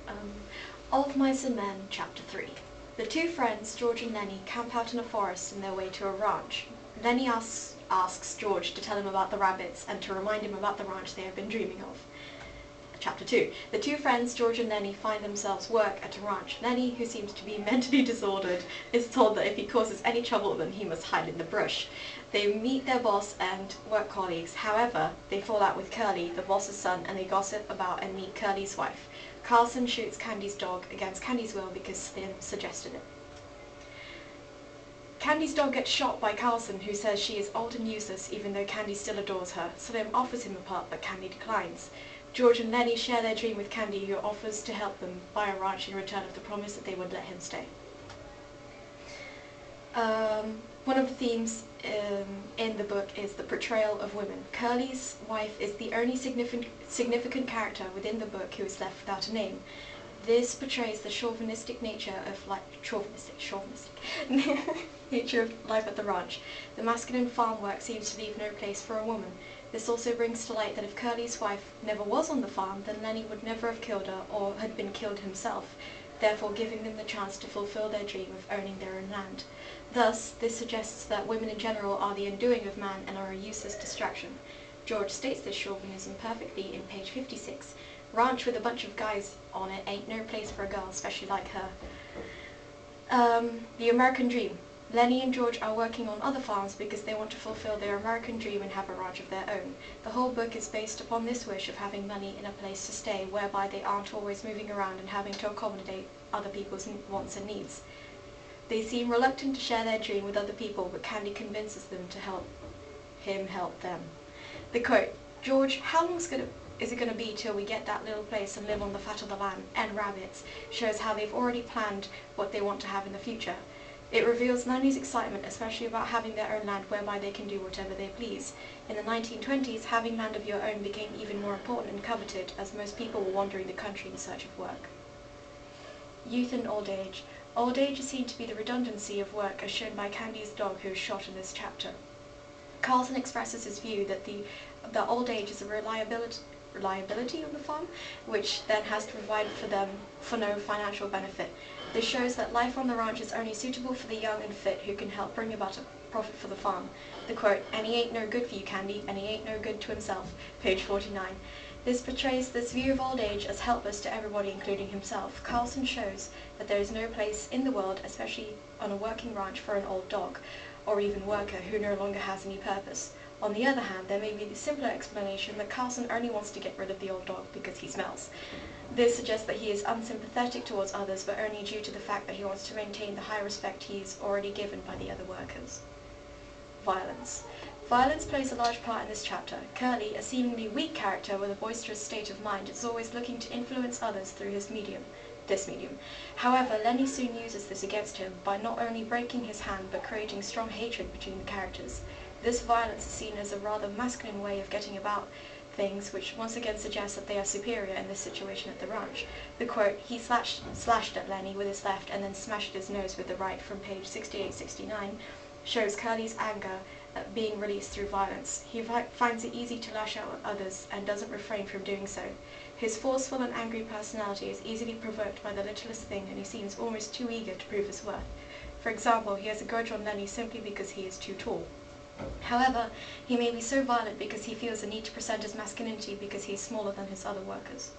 Um, of Mice and Men, Chapter 3. The two friends, George and Lenny, camp out in a forest on their way to a ranch. Lenny asks George to tell him about the rabbits and to remind him about the ranch they have been dreaming of. Chapter 2. The two friends, George and Lenny, find themselves work at a ranch. Lenny, who seems to be mentally disordered, is told that if he causes any trouble then he must hide in the brush. They meet their boss and work colleagues. However, they fall out with Curly, the boss's son, and they gossip about and meet Curly's wife. Carlson shoots Candy's dog against Candy's will because Slim suggested it. Candy's dog gets shot by Carlson, who says she is old and useless even though Candy still adores her. Slim offers him a pup, but Candy declines. George and Lenny share their dream with Candy, who offers to help them buy a ranch in return of the promise that they would let him stay. One of the themes in the book is the portrayal of women. Curly's wife is the only significant character within the book who is left without a name. This portrays the chauvinistic nature of life, nature of life at the ranch. The masculine farm work seems to leave no place for a woman. This also brings to light that if Curly's wife never was on the farm, then Lenny would never have killed her or had been killed himself, therefore giving them the chance to fulfill their dream of owning their own land. Thus, this suggests that women in general are the undoing of man and are a useless distraction. George states this chauvinism perfectly in page 56. Ranch with a bunch of guys on it ain't no place for a girl, especially like her. The American dream. Lenny and George are working on other farms because they want to fulfill their American dream and have a ranch of their own. The whole book is based upon this wish of having money in a place to stay, whereby they aren't always moving around and having to accommodate other people's wants and needs. They seem reluctant to share their dream with other people, but Candy convinces them to help him help them. The quote, "George, how long is it going to be till we get that little place and live on the fat of the land and rabbits?" shows how they've already planned what they want to have in the future. It reveals Lenny's excitement, especially about having their own land whereby they can do whatever they please. In the 1920s, having land of your own became even more important and coveted, as most people were wandering the country in search of work. Youth and old age. Old age is seen to be the redundancy of work, as shown by Candy's dog, who is shot in this chapter. Carlson expresses his view that the old age is a reliability on the farm, which then has to provide for them for no financial benefit. This shows that life on the ranch is only suitable for the young and fit who can help bring about a profit for the farm. The quote, "And he ain't no good for you, Candy, and he ain't no good to himself," page 49. This portrays this view of old age as helpless to everybody, including himself. Carlson shows that there is no place in the world, especially on a working ranch, for an old dog, or even worker who no longer has any purpose. On the other hand, there may be the simpler explanation that Carlson only wants to get rid of the old dog because he smells. This suggests that he is unsympathetic towards others, but only due to the fact that he wants to maintain the high respect he is already given by the other workers. Violence. Violence plays a large part in this chapter. Curly, a seemingly weak character with a boisterous state of mind, is always looking to influence others through this medium. However, Lenny soon uses this against him by not only breaking his hand but creating strong hatred between the characters. This violence is seen as a rather masculine way of getting about things, which once again suggests that they are superior in this situation at the ranch. The quote, "He slashed at Lenny with his left and then smashed his nose with the right," from page 68-69, shows Curly's anger being released through violence. He finds it easy to lash out at others and doesn't refrain from doing so. His forceful and angry personality is easily provoked by the littlest thing, and he seems almost too eager to prove his worth. For example, he has a grudge on Lenny simply because he is too tall. However, he may be so violent because he feels the need to present his masculinity because he is smaller than his other workers.